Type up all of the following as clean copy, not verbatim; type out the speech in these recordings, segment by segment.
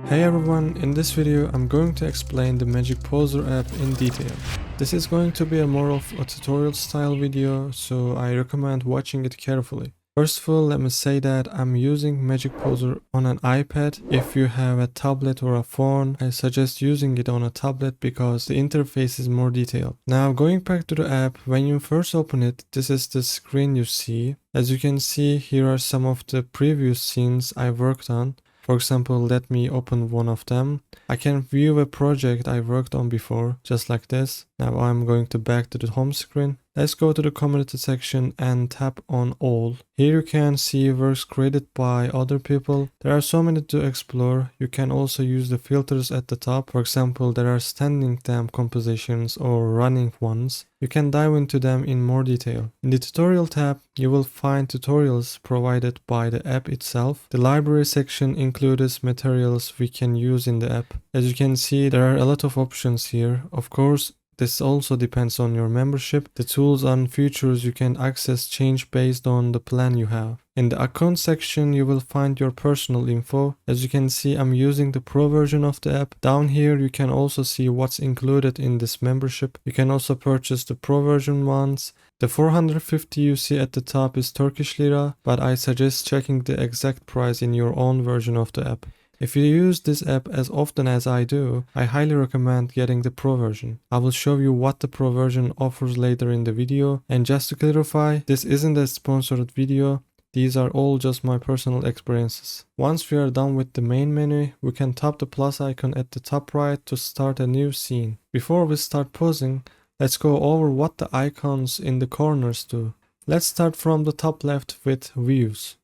Hey everyone, in this video I'm going to explain the Magic Poser app in detail. This is going to be more of a tutorial style video, so I recommend watching it carefully. First of all, let me say that I'm using Magic Poser on an iPad. If you have a tablet or a phone, I suggest using it on a tablet because the interface is more detailed. Now going back to the app, when you first open it, this is the screen you see. As you can see, here are some of the previous scenes I worked on. For example, let me open one of them. I can view a project I worked on before, just like this. Now I'm going to back to the home screen. Let's go to the community section and tap on all. Here you can see works created by other people. There are so many to explore. You can also use the filters at the top. For example, there are standing them compositions or running ones. You can dive into them in more detail. In the tutorial tab, you will find tutorials provided by the app itself. The library section includes materials we can use in the app. As you can see, there are a lot of options here. Of course, this also depends on your membership. The tools and features you can access change based on the plan you have. In the account section, you will find your personal info. As you can see, I'm using the pro version of the app. Down here, you can also see what's included in this membership. You can also purchase the pro version ones. The 450 you see at the top is Turkish lira, but I suggest checking the exact price in your own version of the app. If you use this app as often as I do, I highly recommend getting the Pro version. I will show you what the Pro version offers later in the video. And just to clarify, this isn't a sponsored video. These are all just my personal experiences. Once we are done with the main menu, we can tap the plus icon at the top right to start a new scene. Before we start posing, let's go over what the icons in the corners do. Let's start from the top left with views.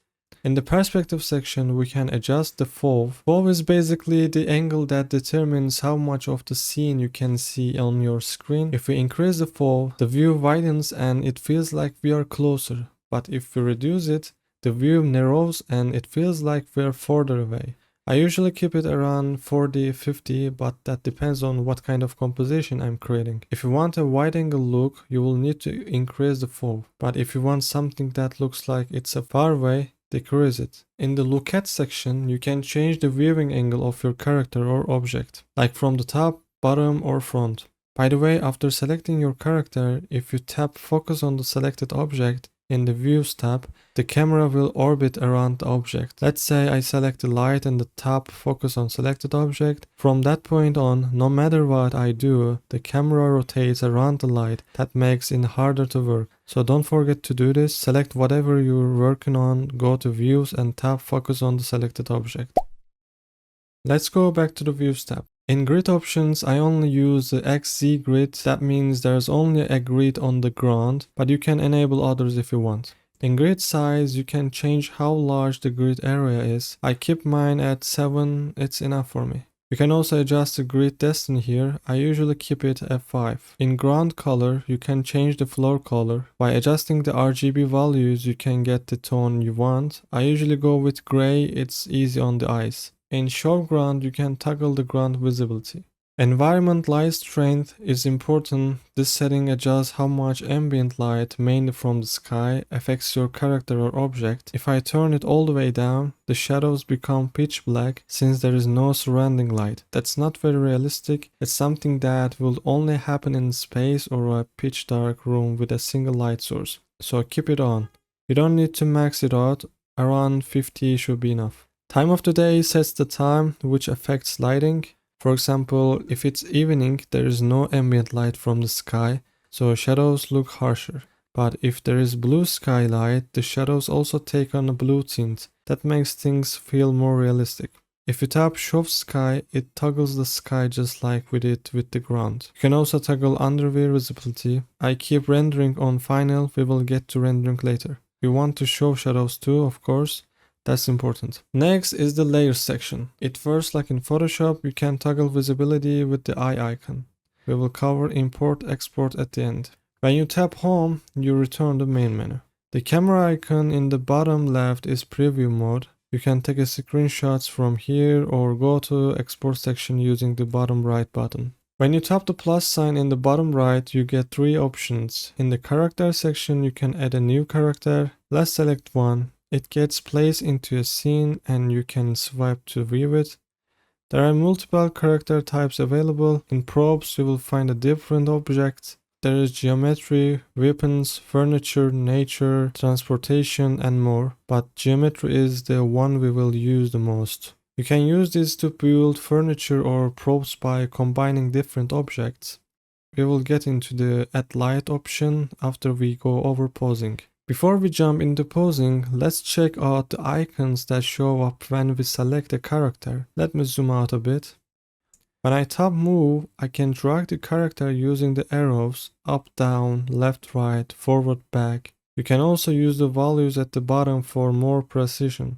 In the perspective section, we can adjust the FOV. FOV is basically the angle that determines how much of the scene you can see on your screen. If we increase the FOV, the view widens and it feels like we are closer. But if we reduce it, the view narrows and it feels like we are further away. I usually keep it around 40-50, but that depends on what kind of composition I'm creating. If you want a wide angle look, you will need to increase the FOV. But if you want something that looks like it's a far away, decrease it. In the look at section, you can change the viewing angle of your character or object, like from the top, bottom or front. By the way, after selecting your character, if you tap focus on the selected object in the views tab, the camera will orbit around the object. Let's say I select the light and the tap focus on selected object. From that point on, no matter what I do, the camera rotates around the light. That makes it harder to work. So don't forget to do this. Select whatever you're working on, go to views and tap focus on the selected object. Let's go back to the views tab. In grid options, I only use the XZ grid. That means there's only a grid on the ground, but you can enable others if you want. In grid size, you can change how large the grid area is. I keep mine at 7, it's enough for me. You can also adjust the grid density here. I usually keep it at 5. In ground color, you can change the floor color. By adjusting the RGB values, you can get the tone you want. I usually go with gray, it's easy on the eyes. In show ground, you can toggle the ground visibility. Environment light strength is important. This setting adjusts how much ambient light, mainly from the sky, affects your character or object. If I turn it all the way down, the shadows become pitch black since there is no surrounding light. That's not very realistic. It's something that will only happen in space or a pitch dark room with a single light source. So keep it on. You don't need to max it out. Around 50 should be enough. Time of the day sets the time, which affects lighting. For example, if it's evening, there is no ambient light from the sky, so shadows look harsher. But if there is blue sky light, the shadows also take on a blue tint. That makes things feel more realistic. If you tap Show Sky, it toggles the sky just like we did with the ground. You can also toggle underwear visibility. I keep rendering on final, we will get to rendering later. We want to show shadows too, of course. That's important. Next is the layers section. It works like in Photoshop, you can toggle visibility with the eye icon. We will cover import export at the end. When you tap home, you return the main menu. The camera icon in the bottom left is preview mode. You can take a screenshots from here or go to export section using the bottom right button. When you tap the plus sign in the bottom right, you get 3 options. In the character section, you can add a new character. Let's select one. It gets placed into a scene and you can swipe to view it. There are multiple character types available. In props, you will find a different objects. There is geometry, weapons, furniture, nature, transportation, and more. But geometry is the one we will use the most. You can use this to build furniture or props by combining different objects. We will get into the add light option after we go over posing. Before we jump into posing, let's check out the icons that show up when we select a character. Let me zoom out a bit. When I tap move, I can drag the character using the arrows up, down, left, right, forward, back. You can also use the values at the bottom for more precision.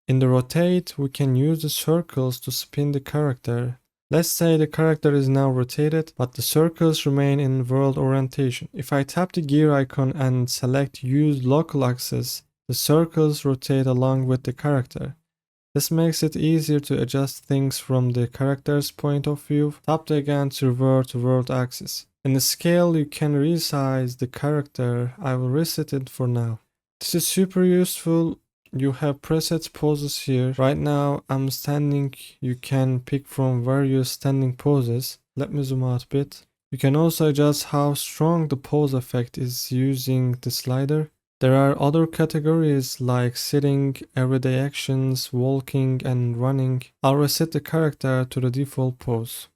In the rotate, we can use the circles to spin the character. Let's say the character is now rotated, but the circles remain in world orientation. If I tap the gear icon and select use local axis, the circles rotate along with the character. This makes it easier to adjust things from the character's point of view. Tap again to revert to world axis. In the scale, you can resize the character. I will reset it for now. This is super useful. You have preset poses here. Right now I'm standing. You can pick from various standing poses. Let me zoom out a bit. You can also adjust how strong the pose effect is using the slider. There are other categories like sitting, everyday actions, walking, and running. I'll reset the character to the default pose.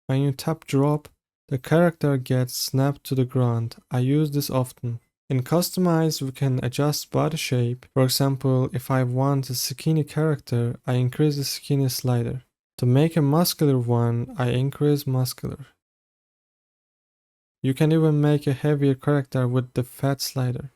When you tap drop, the character gets snapped to the ground. I use this often. In customize, we can adjust body shape. For example, if I want a skinny character, I increase the skinny slider. To make a muscular one, I increase muscular. You can even make a heavier character with the fat slider.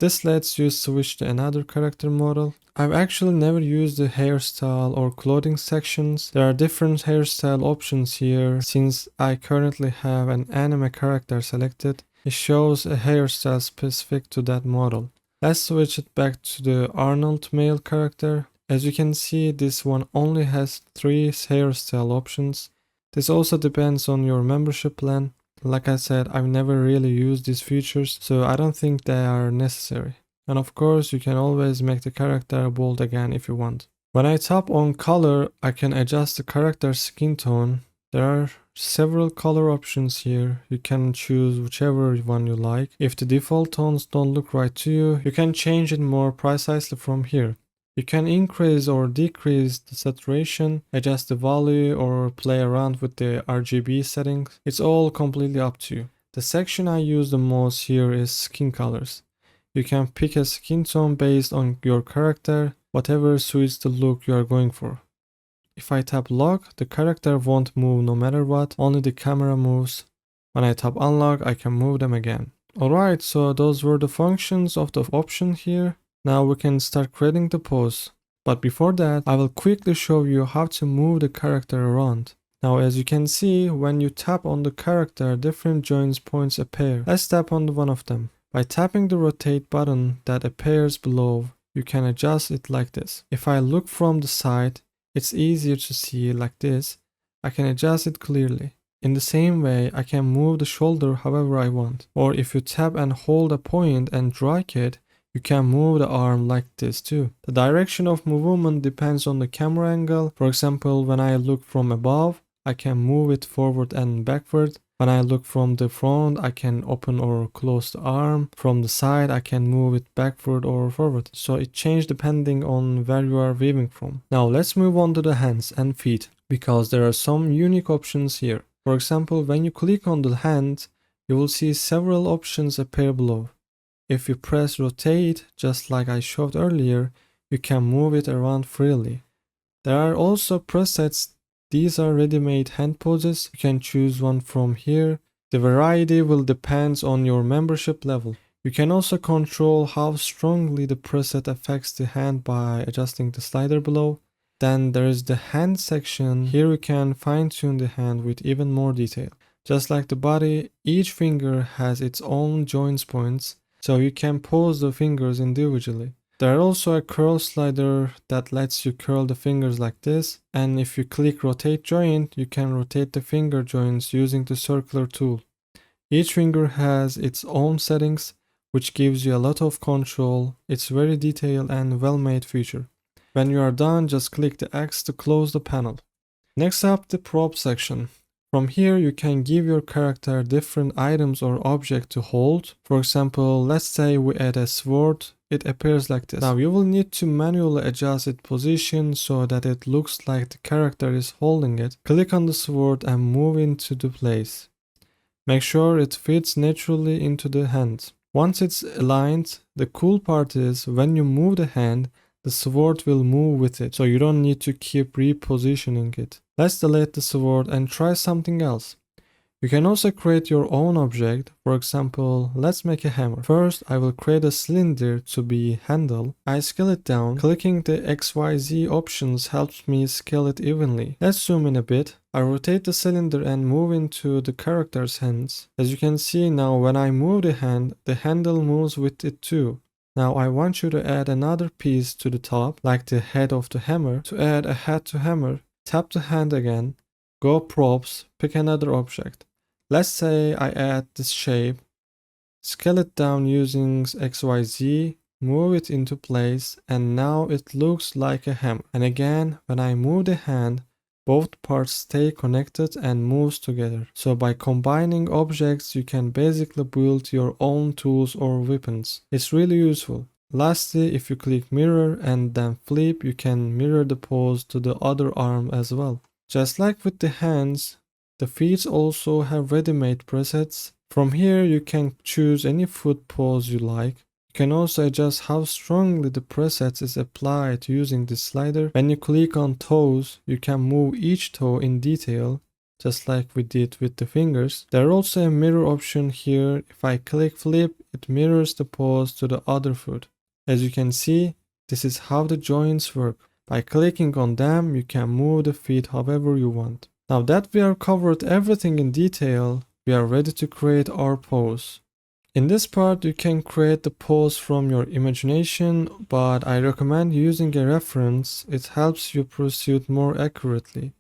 This lets you switch to another character model. I've actually never used the hairstyle or clothing sections. There are different hairstyle options here. Since I currently have an anime character selected, it shows a hairstyle specific to that model. Let's switch it back to the Arnold male character. As you can see, this one only has 3 hairstyle options. This also depends on your membership plan. Like I said, I've never really used these features, so I don't think they are necessary. And of course, you can always make the character bold again if you want. When I tap on color, I can adjust the character's skin tone. There are several color options here. You can choose whichever one you like. If the default tones don't look right to you, you can change it more precisely from here. You can increase or decrease the saturation, adjust the value, or play around with the RGB settings. It's all completely up to you. The section I use the most here is skin colors. You can pick a skin tone based on your character, whatever suits the look you are going for. If I tap lock, the character won't move no matter what, only the camera moves. When I tap unlock, I can move them again. Alright, so those were the functions of the option here. Now we can start creating the pose. But before that, I will quickly show you how to move the character around. Now as you can see, when you tap on the character, different joint points appear. Let's tap on one of them. By tapping the rotate button that appears below, you can adjust it like this. If I look from the side, it's easier to see like this. I can adjust it clearly. In the same way, I can move the shoulder however I want. Or if you tap and hold a point and drag it, you can move the arm like this too. The direction of movement depends on the camera angle. For example, when I look from above, I can move it forward and backward. When I look from the front, I can open or close the arm. From the side, I can move it backward or forward. So it changes depending on where you are viewing from. Now let's move on to the hands and feet, because there are some unique options here. For example, when you click on the hand, you will see several options appear below. If you press rotate, just like I showed earlier, you can move it around freely. There are also presets. These are ready-made hand poses. You can choose one from here. The variety will depend on your membership level. You can also control how strongly the preset affects the hand by adjusting the slider below. Then there is the hand section. Here you can fine-tune the hand with even more detail. Just like the body, each finger has its own joint points, so you can pose the fingers individually. There are also a curl slider that lets you curl the fingers like this, and if you click rotate joint, you can rotate the finger joints using the circular tool. Each finger has its own settings, which gives you a lot of control. It's very detailed and well-made feature. When you are done, just click the X to close the panel. Next up, the prop section. From here, you can give your character different items or object to hold. For example, let's say we add a sword. It appears like this. Now you will need to manually adjust its position so that it looks like the character is holding it. Click on the sword and move into the place. Make sure it fits naturally into the hand. Once it's aligned, the cool part is when you move the hand, the sword will move with it, so you don't need to keep repositioning it. Let's delete the sword and try something else. You can also create your own object. For example, let's make a hammer. First, I will create a cylinder to be handle. I scale it down. Clicking the XYZ options helps me scale it evenly. Let's zoom in a bit. I rotate the cylinder and move into the character's hands. As you can see now, when I move the hand, the handle moves with it too. Now I want you to add another piece to the top, like the head of the hammer. To add a head to hammer, tap the hand again, go props, pick another object. Let's say I add this shape, scale it down using XYZ, move it into place, and now it looks like a hammer. And again, when I move the hand, both parts stay connected and moves together. So by combining objects, you can basically build your own tools or weapons. It's really useful. Lastly, if you click mirror and then flip, you can mirror the pose to the other arm as well. Just like with the hands, the feet also have ready-made presets. From here you can choose any foot pose you like. You can also adjust how strongly the presets is applied using this slider. When you click on toes, you can move each toe in detail, just like we did with the fingers. There is also a mirror option here. If I click flip, it mirrors the pose to the other foot. As you can see, this is how the joints work. By clicking on them, you can move the feet however you want. Now that we have covered everything in detail, we are ready to create our pose. In this part, you can create the pose from your imagination, but I recommend using a reference. It helps you proceed more accurately.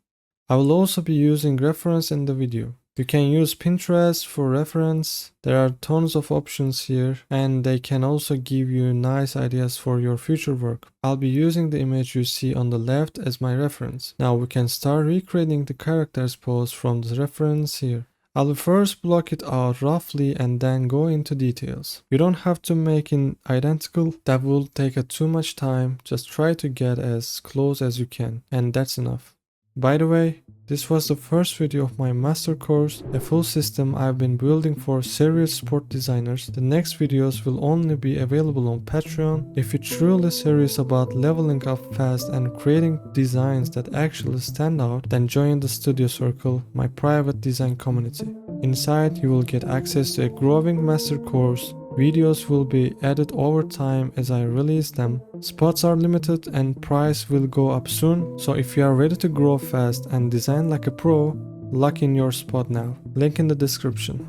I will also be using reference in the video. You can use Pinterest for reference. There are tons of options here, and they can also give you nice ideas for your future work. I'll be using the image you see on the left as my reference. Now we can start recreating the character's pose from the reference here. I will first block it out roughly and then go into details. You don't have to make it identical. That will take too much time. Just try to get as close as you can, and that's enough. By the way, this was the first video of my master course, a full system I've been building for serious sport designers. The next videos will only be available on Patreon. If you're truly serious about leveling up fast and creating designs that actually stand out, then join the Studio Circle, my private design community. Inside, you will get access to a growing master course. Videos will be added over time as I release them. Spots are limited and price will go up soon, so if you are ready to grow fast and design like a pro, lock in your spot now. Link in the description.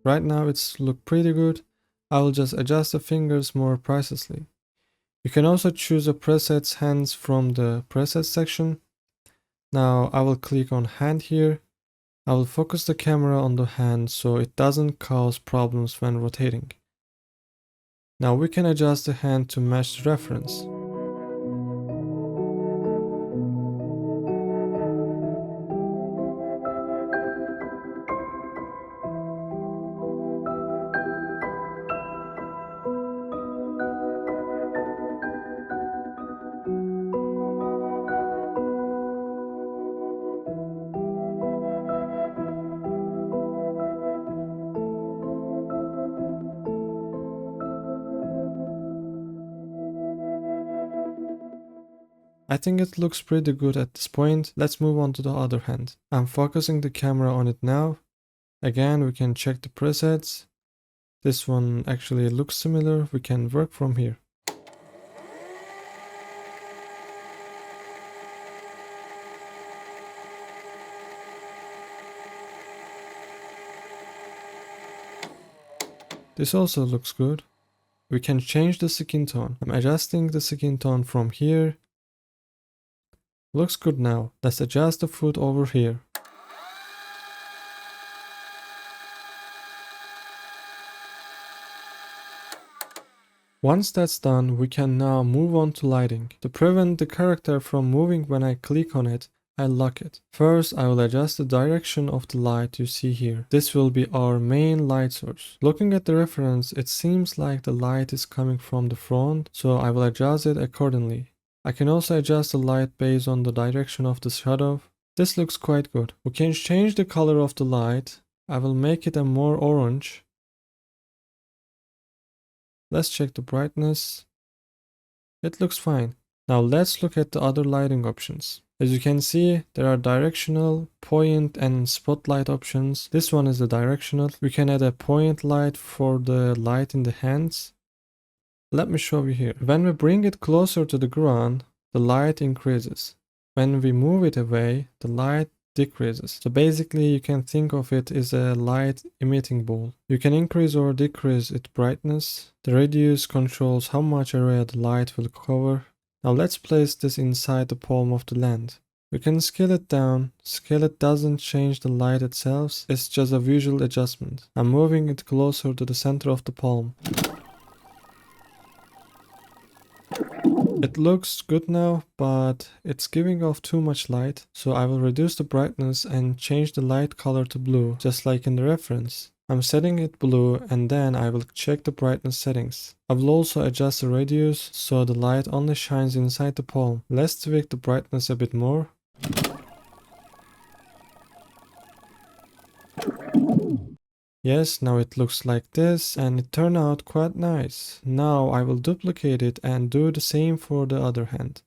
Right now it's look pretty good. I will just adjust the fingers more precisely. You can also choose a preset's hands from the presets section. Now I will click on hand here. I will focus the camera on the hand so it doesn't cause problems when rotating. Now we can adjust the hand to match the reference. I think it looks pretty good at this point. Let's move on to the other hand. I'm focusing the camera on it now. Again, we can check the presets. This one actually looks similar. We can work from here. This also looks good. We can change the skin tone. I'm adjusting the skin tone from here. Looks good now. Let's adjust the foot over here. Once that's done, we can now move on to lighting. To prevent the character from moving when I click on it, I lock it. First, I will adjust the direction of the light you see here. This will be our main light source. Looking at the reference, it seems like the light is coming from the front, so I will adjust it accordingly. I can also adjust the light based on the direction of the shadow. This looks quite good. We can change the color of the light. I will make it a more orange. Let's check the brightness. It looks fine. Now let's look at the other lighting options. As you can see, there are directional, point and spotlight options. This one is the directional. We can add a point light for the light in the hands. Let me show you here. When we bring it closer to the ground, the light increases. When we move it away, the light decreases. So basically you can think of it as a light emitting ball. You can increase or decrease its brightness. The radius controls how much area the light will cover. Now let's place this inside the palm of the hand. We can scale it down. Scale it doesn't change the light itself, it's just a visual adjustment. I'm moving it closer to the center of the palm. It looks good now, but it's giving off too much light, so I will reduce the brightness and change the light color to blue, just like in the reference. I'm setting it blue and then I will check the brightness settings. I will also adjust the radius so the light only shines inside the palm. Let's tweak the brightness a bit more. Yes, now it looks like this and it turned out quite nice. Now I will duplicate it and do the same for the other hand.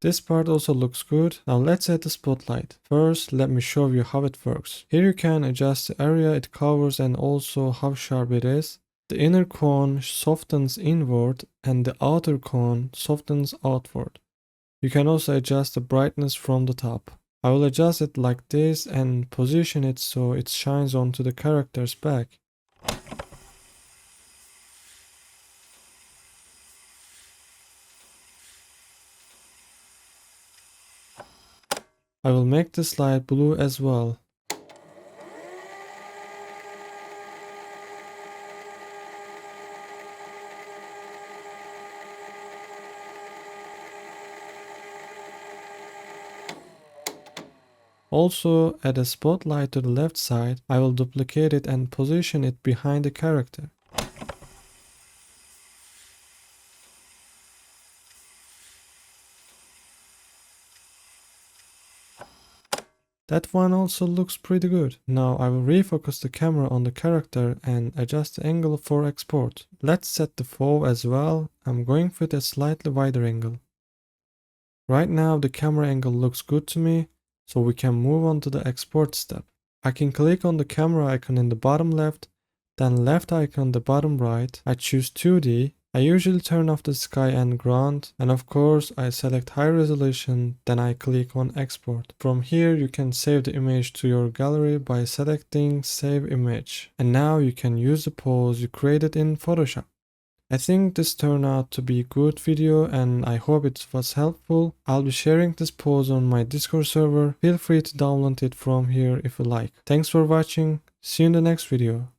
This part also looks good. Now let's add the spotlight. First, let me show you how it works. Here you can adjust the area it covers and also how sharp it is. The inner cone softens inward and the outer cone softens outward. You can also adjust the brightness from the top. I will adjust it like this and position it so it shines onto the character's back. I will make this light blue as well. Also, add a spotlight to the left side. I will duplicate it and position it behind the character. That one also looks pretty good. Now I will refocus the camera on the character and adjust the angle for export. Let's set the FOV as well. I'm going with a slightly wider angle. Right now the camera angle looks good to me, so we can move on to the export step. I can click on the camera icon in the bottom left, then left icon on the bottom right. I choose 2D. I usually turn off the sky and ground, and of course I select high resolution, then I click on export. From here you can save the image to your gallery by selecting save image. And now you can use the pose you created in Photoshop. I think this turned out to be a good video and I hope it was helpful. I'll be sharing this pose on my Discord server. Feel free to download it from here if you like. Thanks for watching. See you in the next video.